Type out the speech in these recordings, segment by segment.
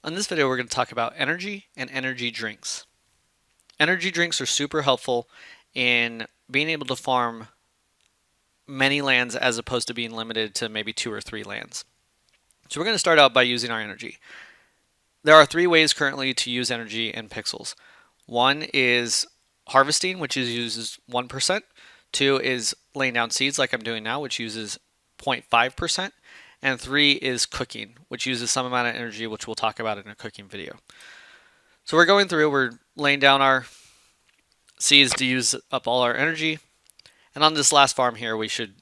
On this video, we're going to talk about energy and energy drinks. Energy drinks are super helpful in being able to farm many lands as opposed to being limited to maybe 2 or 3 lands. So we're going to start out by using our energy. There are 3 ways currently to use energy in Pixels. One is harvesting, which uses 1%. 2 is laying down seeds like I'm doing now, which uses 0.5%. And 3 is cooking, which uses some amount of energy, which we'll talk about in a cooking video. So we're going through, we're laying down our seeds to use up all our energy. And on this last farm here, we should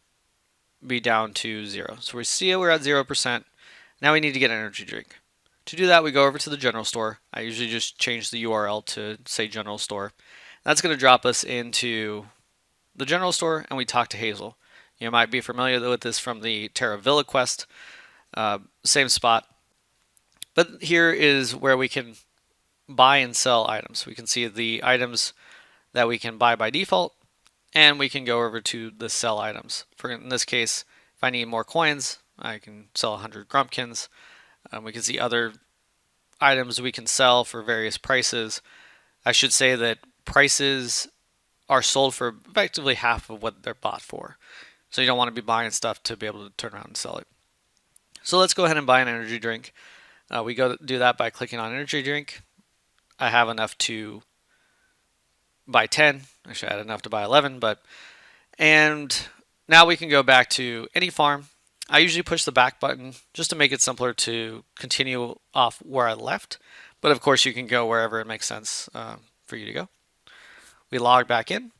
be down to 0. So we see we're at 0%. Now we need to get an energy drink. To do that, we go over to the general store. I usually just change the URL to say general store. That's going to drop us into the general store, and we talk to Hazel. You might be familiar with this from the Terra Villa quest. Same spot. But here is where we can buy and sell items. We can see the items that we can buy by default, and we can go over to the sell items. For in this case, if I need more coins, I can sell 100 Grumpkins. We can see other items we can sell for various prices. I should say that prices are sold for effectively half of what they're bought for. So you don't want to be buying stuff to be able to turn around and sell it. So let's go ahead and buy an energy drink. We go do that by clicking on energy drink. I have enough to buy 10. Actually, I had enough to buy 11, and now we can go back to any farm. I usually push the back button just to make it simpler to continue off where I left. But of course, you can go wherever it makes sense for you to go. We log back in.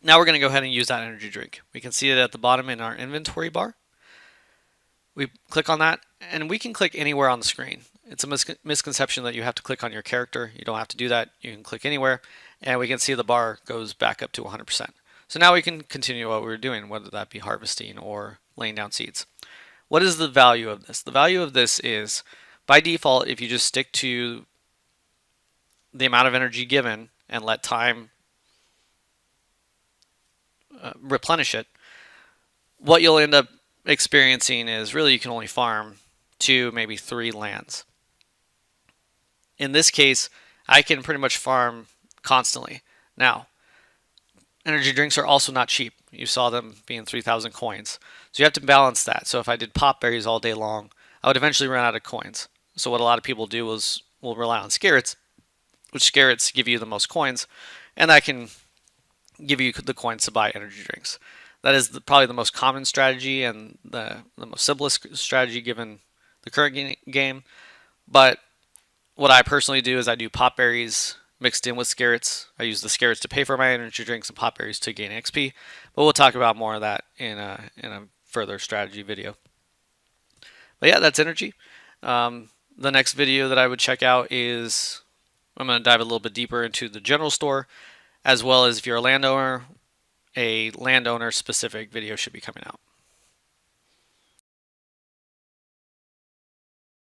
Now we're going to go ahead and use that energy drink. We can see it at the bottom in our inventory bar. We click on that, and we can click anywhere on the screen. It's a misconception that you have to click on your character. You don't have to do that. You can click anywhere, and we can see the bar goes back up to 100%. So now we can continue what we were doing, whether that be harvesting or laying down seeds. What is the value of this? The value of this is, by default, if you just stick to the amount of energy given and let time replenish it, what you'll end up experiencing is really you can only farm 2, maybe 3 lands. In this case, I can pretty much farm constantly. Now, energy drinks are also not cheap. You saw them being 3,000 coins. So you have to balance that. So if I did pop berries all day long, I would eventually run out of coins. So what a lot of people do is will rely on scarrets, which scarrets give you the most coins, and that can give you the coins to buy energy drinks. That is probably the most common strategy and the most simplest strategy given the current game. But what I personally do is I do pop berries mixed in with scarrets. I use the scarrets to pay for my energy drinks and pop berries to gain XP. But we'll talk about more of that in a further strategy video. But yeah, that's energy. The next video that I would check out is I'm going to dive a little bit deeper into the general store, as well as if you're a landowner specific video should be coming out.